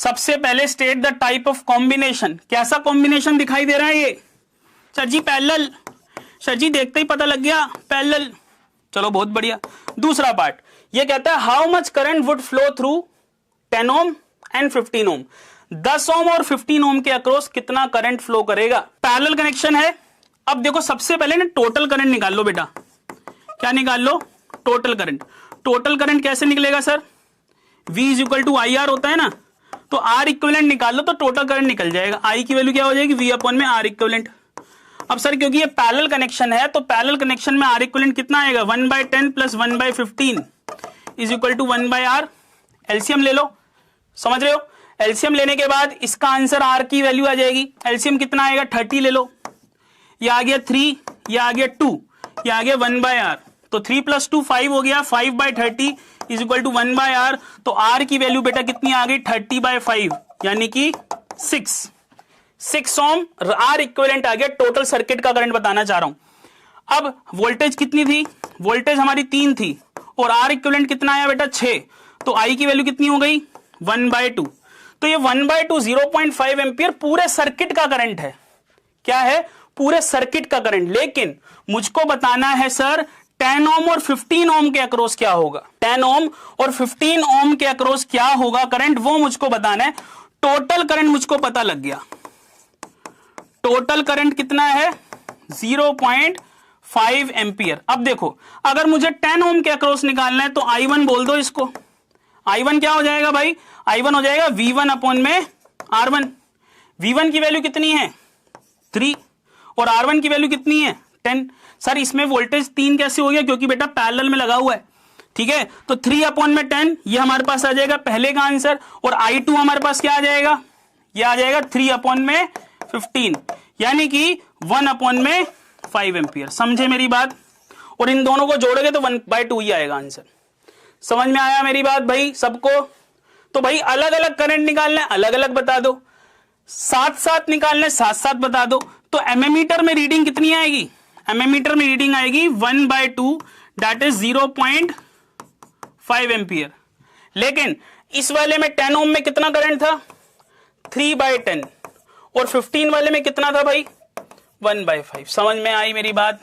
सबसे पहले state the type of combination. कैसा कॉम्बिनेशन दिखाई दे रहा है ये? सर जी पैरेलल। सर जी देखते ही पता लग गया पैरेलल। चलो बहुत बढ़िया। दूसरा पार्ट ये कहता है how much current would flow through 10 ohm and 15 ओम। 10 ओम और 15 ओम के अक्रॉस कितना करंट फ्लो करेगा। पैरेलल कनेक्शन है। अब देखो सबसे पहले ना टोटल करंट निकाल लो बेटा। क्या निकाल लो? Total current. टोटल करंट कैसे निकलेगा sir? V is equal to I R होता है ना, तो R इक्विवेलेंट निकाल लो तो टोटल करंट निकल जाएगा। I की वैल्यू क्या हो जाएगी? V अपॉन में R इक्विवेलेंट। अब सर क्योंकि ये पैरेलल कनेक्शन है तो पैरेलल कनेक्शन में R इक्विवेलेंट कितना आएगा? 1/10 plus 1/15 is equal to 1/R। LCM ले लो, समझ रहे हो? एलसीएम लेने के बाद इसका आंसर R की वैल्यू आ जाएगी। एलसीएम कितना आएगा? 30 ले लो। ये आ गया 3, ये आ गया 2, ये आ गया 1/R। तो 3 + 2 5 हो गया। 5/30 इज इक्वल टू 1/R। तो R की वैल्यू बेटा कितनी आ गई? 30/5 यानी कि 6 ओम R इक्विवेलेंट आ गया। टोटल सर्किट का करंट बताना चाह रहा हूं। अब वोल्टेज कितनी थी? वोल्टेज हमारी 3 थी और R इक्विवेलेंट कितना आया बेटा? 6। तो I की वैल्यू कितनी हो गई? 1/2। तो ये 1/2 0.5 एम्पियर पूरे सर्किट का करंट है। क्या है? पूरे सर्किट का करंट। लेकिन मुझको बताना है सर 10 ओम और 15 ओम के अक्रॉस क्या होगा। 10 ओम और 15 ओम के अक्रॉस क्या होगा करंट, वो मुझको बताना है। टोटल करंट मुझको पता लग गया। टोटल करंट कितना है? 0.5 एम्पियर। अब देखो अगर मुझे 10 ओम के अक्रॉस निकालना है तो I1 बोल दो इसको। I1 क्या हो जाएगा भाई? I1 हो जाएगा V1 अपॉन में R1। V1 की वैल्यू कितनी है? 3 और R1 की वैल्यू कितनी है? 10। सर इसमें वोल्टेज 3 कैसे हो गया? क्योंकि बेटा पैरेलल में लगा हुआ है। ठीक है, तो 3 अपॉन में 10 ये हमारे पास आ जाएगा पहले का आंसर। और I2 हमारे पास क्या आ जाएगा? ये आ जाएगा 3 अपॉन में 15 यानी कि 1 अपॉन में 5 एम्पियर। समझे मेरी बात? और इन दोनों को जोड़ोगे तो 1/2 ही आएगा आंसर। समझ में आया मेरी बात भाई सबको? तो भाई अलग अलग करंट निकालना है, अलग अलग बता दो। साथ साथ निकालना है, साथ साथ बता दो। तो एमीमीटर में रीडिंग कितनी आएगी? एमीमीटर में रीडिंग आएगी 1/2 दैट इज 0.5 एम्पियर। लेकिन इस वाले में 10 ओम में कितना करंट था? 3/10। और 15 वाले में कितना था भाई? 1/5। समझ में आई मेरी बात?